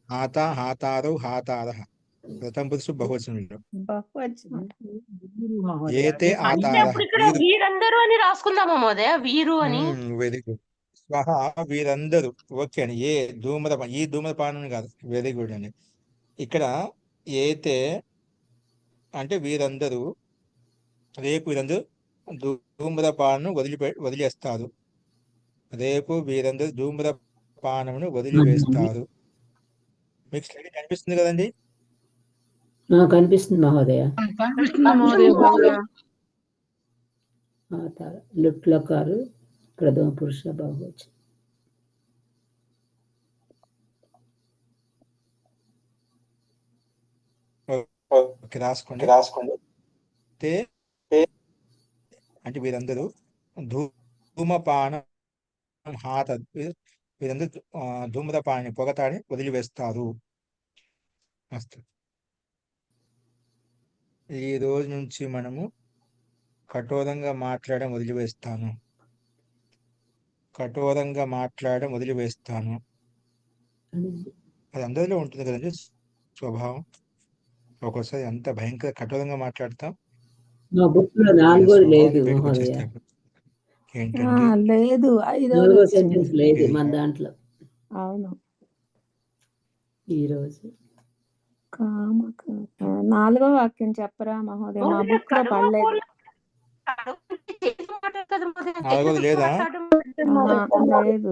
హాత హాతారౌ హాతారః ప్రథమ పురుషు బహువచనంలో. బహువచనం. వీరు మహోదయ. ఏతే అంటే అంటే ఆతారః అప్పుడు ఇక్కడ వీరు. వీరందరూ అని రాసుకుందామా మహోదయ, వీరు అని. Very good. స్వహ వీరందరూ. ఓకే అండి. ఈ ధూమ్రపానం కాదు. వెరీ గుడ్ అండి. ఇక్కడ ఏతే అంటే వీరందరూ, రేపు వీరందరూ ధూమ్రపానం వదిలేస్తారు. రేపు వీరందరూ ధూమ్రపానమును వదిలివేస్తారు. మీకు స్లైడ్ కనిపిస్తుంది కదండి? నాకు అనిపిస్తుంది మహోదయ. కనిపిస్తుంది మహోదయ బాగా. లుట్లకారు ప్రథమ పురుష బహువచనం. ఓకే, రాసుకోండి. తే అంటే వీరందరూ ధూమపానం వీరందరూ ధూమ్రపానాన్ని పొగతాడి వదిలివేస్తారు. మస్తు. ఈ రోజు నుంచి మనము కఠోరంగా మాట్లాడడం వదిలివేస్తాను. అది అందరిలో ఉంటుంది కదండి స్వభావం. ఒక్కోసారి అంత భయంకర కఠోరంగా మాట్లాడతాం. మా బుక్ లో కొద్దిగా 4వ స్వభావం లేదు బయటకు మహోదయ. వచ్చేస్తాయి. ఏంటండి? లేదు, 5వ 4వ వచ్చింది. సెంటెన్స్ లేదు ఇది మన దాంట్లో అవును. ఈరోజు. 4వ వాక్యం చెప్పరా మహోదయ? మా మహోదయ, బుక్ లో కడుపు పడలేదు. కోళ్ళ కడుపు అంటే చేదు మాటలు కదా మహోదయ, నాలుగోది చేదు లేదా? మాట్లాడడం. లేదు.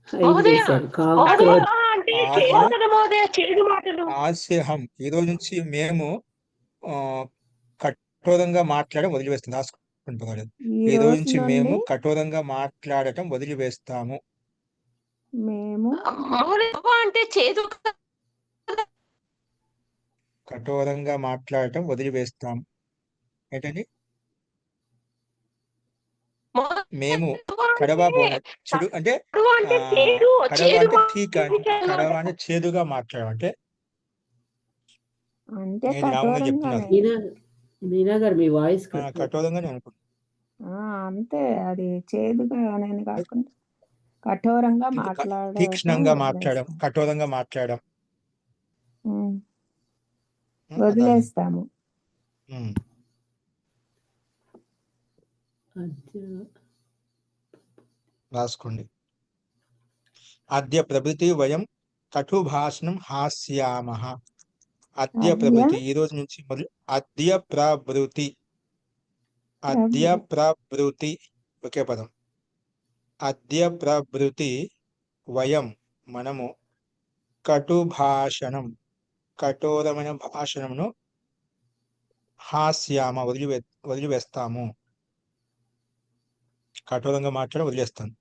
5 మహోదయ, వేశారు. మహోదయ, అంటే చేదు ఆశ కదా మహోదయ, చేదు మాటలు. ఆస్యహం. ఈ రోజు నుంచి మేము ఆ, కఠోరంగా మాట్లాడడం వదిలివేస్తాం. రాసుకోండి పర్వాలేదు. ఈ ఈ రోజు రోజు నుంచి నుండి మేము కఠోరంగా మాట్లాడటం వదిలివేస్తాము. మేము మహోదయ అంటే చేదు కదా. కఠోరంగా మాట్లాడటం వదిలివేస్తాం. ఏంటండి? మహోదయ, మేము కడుపు కడవ అంటే బోన చెడు అంటే కడుపు అంటే చేదు, కడవ చేదు అంటే ఠీక్ అంటే కడవ మాటలు. అంటే చేదుగా మాట్లాడడం అంటే అంటే నేను రాముగా చెప్తున్నారు. కఠోరంగానే. మీనా గారు మీ వాయిస్ కట్. కఠోరంగానే అనుకుంటున్నాను. అంతే, అది చేదుగా అనేది కాకుండా కఠోరంగా మాట్లాడటం తీక్ష్ణంగా మాట్లాడడం, వదిలేస్తాం. కఠోరంగా మాట్లాడడం. అలాగే వదిలేస్తాము. రాసుకోండి. అద్య ప్రభృతి వయం కఠుభాషణం హాస్యామః. అద్య అద్య ప్రభృతి ఈ రోజు నుంచి మొదలు. అద్య ప్రభృతి ఒకే పదం. అద్య ప్రభృతి వయం మనము కఠోరమైన భాషణమును హాస్యామ వదిలివేస్తాము. కఠోరంగా మాట్లాడి వదిలేస్తాను.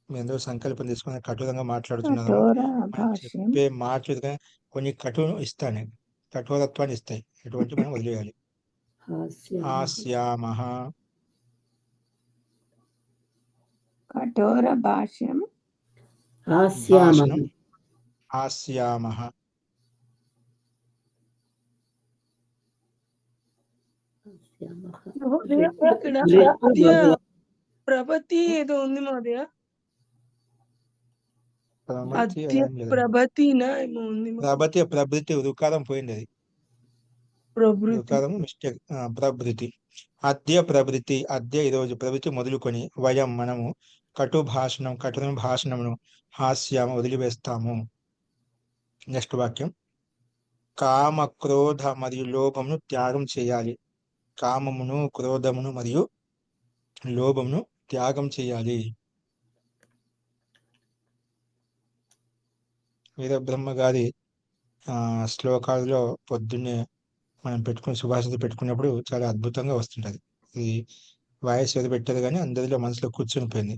మీ అందరూ సంకల్పం తీసుకుని కఠోరంగా మాట్లాడుతున్నాము. కఠోర మనం భాష్యం. చెప్పే మాటలు కొన్ని ఇస్తాను, కఠోరత్వాన్ని ఇస్తాయి. ఎటువంటి మనం వదిలేయాలి. హాస్యామః. కఠోర భాష్యం. భాషణం హాస్యామః. మహోదయ, ఇక్కడ అద్య ప్రభతి ఏదో ఉంది మహోదయ. అద్య ప్రభతినా ఏమో ఉంది. ప్రభృతి రుకారం పోయింది. అది ప్రభృతి రుకారం మిస్టేక్. ప్రభృతి. అద్య ప్రభృతి. అద్య ఈరోజు ప్రభృతి మొదలుకొని వయం మనము కఠోరమైన భాషణమును హాస్యామ వదిలివేస్తాము. నెక్స్ట్ వాక్యం. కామ క్రోధ మరియు లోభమును త్యాగం చేయాలి. కామమును, క్రోధమును మరియు లోభమును త్యాగం చేయాలి. వీరబ్రహ్మ గారి శ్లోకాలలో పొద్దున్నే మనం సుభాషితం పెట్టుకున్నప్పుడు చాలా అద్భుతంగా వస్తుంటది. ఇది వాయిస్ ఏదో పెట్టారు కానీ అందరిలో మనసులో కూర్చొని పోయింది.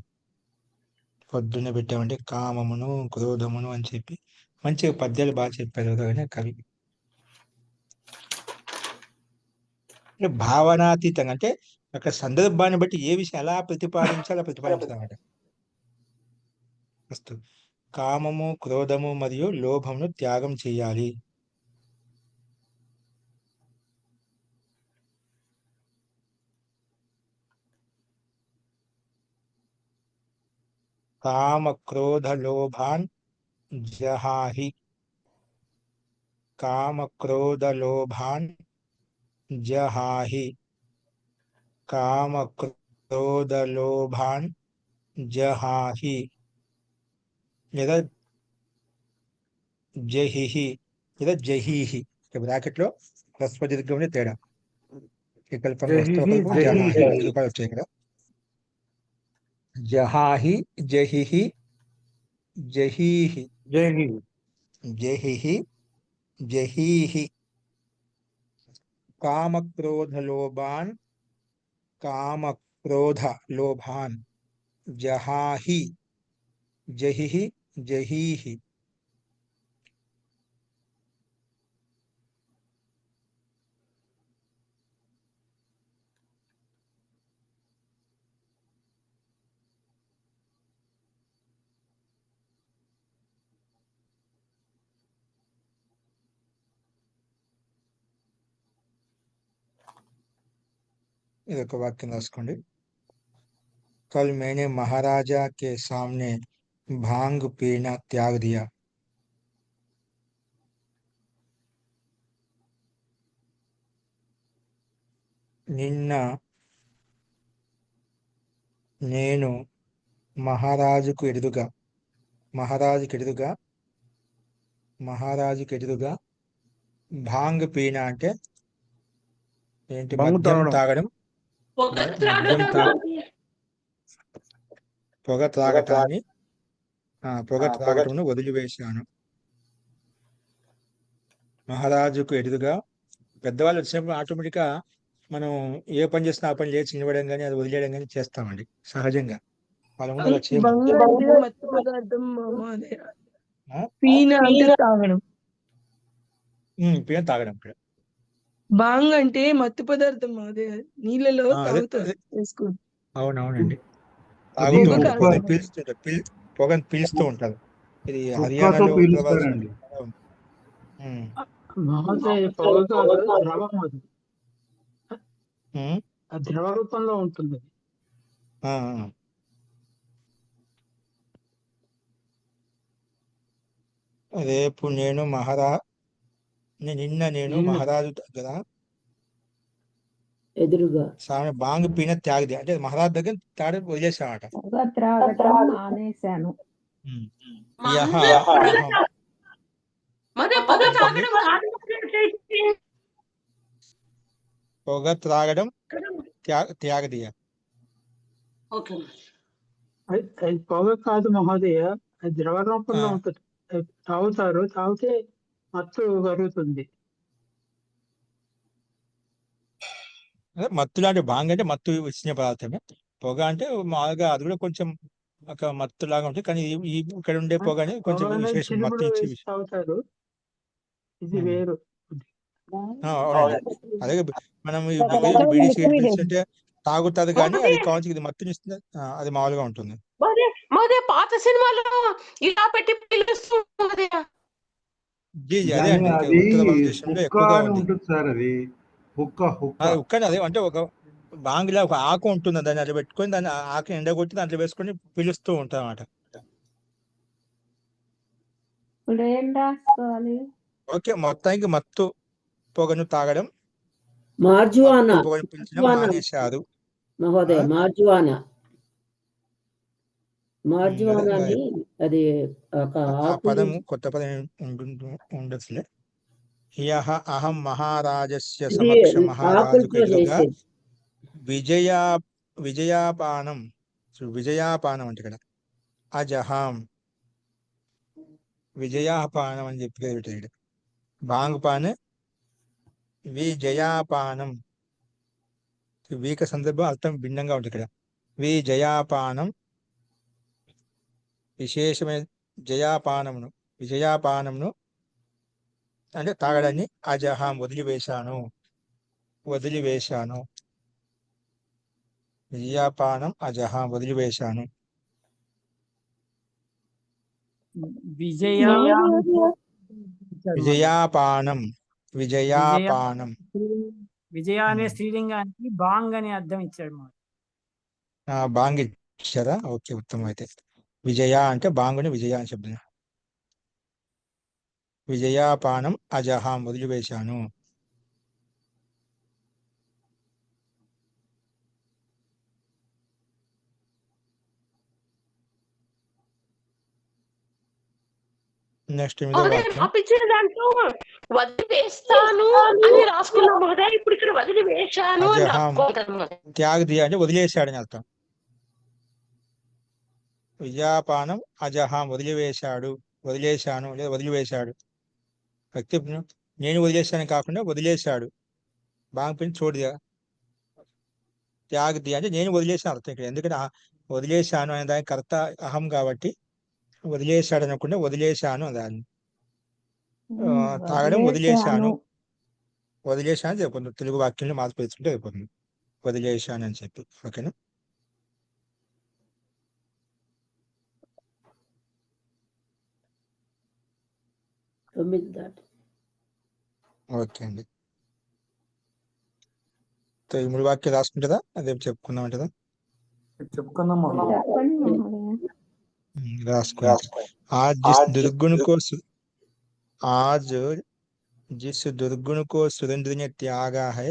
పొద్దున్నే పెట్టామంటే కామమును, క్రోధమును అని చెప్పి మంచిగా పద్యాలు బాగా చెప్పారు కానీ కవి. అంటే భావనాతీతంగా, అంటే అక్కడ సందర్భాన్ని బట్టి ఏ విషయం ఎలా ప్రతిపాదించాలన్నమాట. ఫస్ట్ కామము, క్రోధము మరియు లోభమును త్యాగం చేయాలి. కామ క్రోధ లోభాన్ జహాహి కామక్రోధలోభాన్ జహాహి కామక్రోధలోభాన్ జహాహి లేదా జహిహి లేదా జహీహి. బ్రాకెట్ లో హ్రస్వ దీర్ఘం తేడా. వికల్పం జహిహి, జహాహి జహీహి. రూపాయలు వచ్చాయి ఇక్కడ. జహాహి జహిహి జహీహి జై జహిహి జహీహి కామక్రోధలోభాన్ కామక్రోధలోభాన్ జహాహి జహిహి జహీహి. ఇది ఒక వాక్యం రాసుకోండి. कल मैंने महाराजा के सामने भांग पीना त्याग दिया. నిన్న నేను మహారాజుకు ఎదురుగా భాంగ్ పీనా అంటే ఏంటి? బంగు మద్యం తాగడం. పొగ త్రాగటమును వదిలివేశాను. మహారాజుకు ఎదురుగా పెద్దవాళ్ళు వచ్చినప్పుడు ఆటోమేటిక్గా మనం ఏ పని చేసినా ఆ పని లేచి నిలబడడం కానీ అది వదిలేయడం కానీ చేస్తామండి సహజంగా. వాళ్ళ ముందు అలా చేయము. బంగ్ అంటే మత్తు పదార్థం మహోదయ. పీన అంటే తాగడం. పీన తాగడం. ఇక్కడ బాంగ్ అంటే మత్తు పదార్థం మహోదయ. నీళ్ళలో తాగుతారు వేసుకుని. అవునవునండి. అది తాగుతూ పొగ ఉంటారు, కాదు. పొగను పీలుస్తూ ఉంటారు. ఇది హుక్కాతో హర్యానాలో పీలుస్తారండి. మహోదయ పొగ కాదు, ద్రవం అది. ఆ ద్రవ రూపంలో ఉంటుంది. రేపు నిన్న నేను మహారాజు దగ్గర ఎదురుగా సామె బాంగ్ పీన త్యాగది అంటే మహారాజు దగ్గర తాడు వదిలేసామట. పొగ త్రాగటం మానేశాను. యహ పొగ త్రాగడం త్యాగదియ. అది పొగ కాదు మహోదయ, అది ద్రవ రూపంలో ఉంటుంది. తాగుతారు, తాగితే మత్తు కలుగుతుంది. మత్తు లాంటి బాంగ్ అంటే మత్తు ఇచ్చిన పదార్థమే. పొగ అంటే మామూలుగా అది కూడా కొంచెం ఒక మత్తు లాగా ఉంటుంది. కానీ ఇక్కడ ఉండే పొగ అనేది కొంచెం విశేషం, మత్తు ఇచ్చే విషయం. తాగుతారు, ఇది వేరు. అవునండి. అదే మనం బీడీ సిగరెట్ పిలిచింటే తాగుతుంది కానీ అది కావచ్చు ఇది మత్తునిస్తుంది. అది మామూలుగా ఉంటుంది. పాత సినిమాలో ఇలా పెట్టి పిలుస్తూ అదే అండి. ఉత్తర భారతదేశంలో ఎక్కువగా ఉంది సార్. అది ఉక్క. అదే అంటే ఒక బాంగ్లా ఒక ఆకు ఉంటుంది, దాన్ని అట్లా పెట్టుకొని దాన్ని ఆకు ఎండగొట్టి దాంట్లో వేసుకొని పిలుస్తూ ఉంటాం అన్నమాట. ఇప్పుడు ఏం రాసుకోవాలి? ఓకే, మొత్తానికి మత్తు పొగను తాగడం, మార్జువానా పొగను పిలిచడం మానేశారు. మహోదయ. మార్జువానాని అది ఒక ఆ పదము కొత్త పదం ఉండొచ్చులే. యహ అహం మహారాజస్య సమక్ష మహారాజుకు ఎదురుగా విజయాపానం అంటే ఇక్కడ అజహాం విజయాపానం అని చెప్పి బాంగుపాన్ విజయాపానం. వీక సందర్భం అర్థం భిన్నంగా ఉంటుంది. ఇక్కడ విజయాపానం విశేషమైన విజయాపానమును అంటే తాగడాన్ని అజహాం వదిలివేశాను. విజయాపానం అజహాం వదిలివేశాను. విజయాపానం విజయ అనే స్త్రీలింగానికి బాంగ్ అనే అర్థం ఇచ్చాడు. బాంగ్ ఇచ్చారా? ఓకే, ఉత్తమం. అయితే విజయ అంటే బాంగుని విజయ అని చెప్తున్నా. విజయాపానం అజహాం వదిలివేశాను. నెక్స్ట్ ఎనిమిదో మహోదయ వాక్యం. రాపించిన దాంట్లో వదిలివేస్తాను అని రాసుకున్నాం మహోదయ. ఇప్పుడు ఇక్కడ వదిలివేశాను అని అజహాం రాసుకోవాలి. త్యాగ దియా అంటే వదిలేశాడని అర్థం. విజయాపానం అజహాం వదిలివేశాడు, వదిలేశాను లేదా వదిలివేశాడు. వ్యక్తి నేను వదిలేశాను కాకుండా వదిలేశాడు. బాగా పెట్టి చూడదిగా త్యాగ దియా అంటే నేను వదిలేశాను అర్థం ఇక్కడ. ఎందుకంటే వదిలేశాను అనే దానికి కర్త అహం కాబట్టి వదిలేశాడు అనకుండా వదిలేశాను దాన్ని. తాగడం వదిలేశాను, వదిలేశాను అయిపోతుంది. తెలుగు వాక్యంలో మార్పు వేసుకుంటే అయిపోతుంది వదిలేశాను అని చెప్పి. ఓకేనా? ఓకే అండి. ఈ 3 వాక్యాలు రాసుకుంటుందా అదే చెప్పుకుందాం అంటదా? చెప్పుకుందాం మహోదయ. చెప్పండి మహోదయ. राजकुमार आज जिस दुर्गुण को आज जिस दुर्गुण को सुरेंद्र ने त्यागा है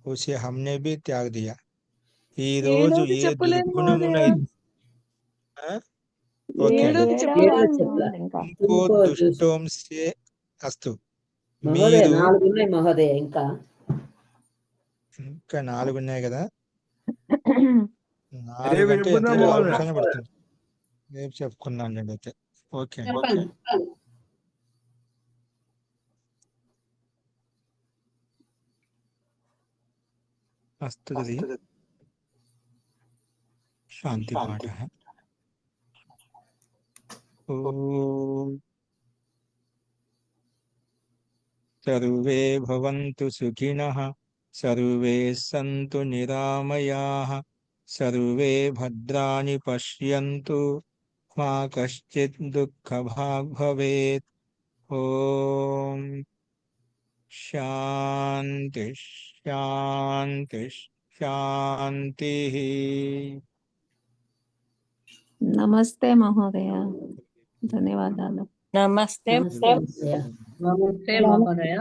उसे हमने भी त्याग दिया. ఈ రోజు ఏడోది ఏ చెప్పలేదు దుర్గుణమున మహోదయ. ఓకే అండి. ఏడోది ఏడవ చెప్పలేదు. వాక్యం ఉంది ఇంకా. ఇంకో దుష్టం సే అస్తు. మహోదయ మీరు 4 ఉన్నాయి మహోదయ. ఇంకా 4 ఉన్నాయి కదా, 4 రేపు అంటే చెప్పుకుందాం ఎంత 4 మహోదయ. నిమిషాలు పడుతుంది. రేపు చెప్పుకుందాం అండి అయితే. ఓకే అండి. अस्तु तर्हि शान्तिपाठः. ॐ सर्वे भवन्तु सुखिनः, सर्वे सन्तु निरामयाः, सर्वे भद्राणि पश्यन्तु, मा कश्चित् दुःखभाग् भवेत्. ॐ शान्ति शान्ति शान्तिः. నమస్తే మహోదయ. ధన్యవాదాలు. నమస్తే నమస్తే మహోదయ. నమస్తే మహోదయ.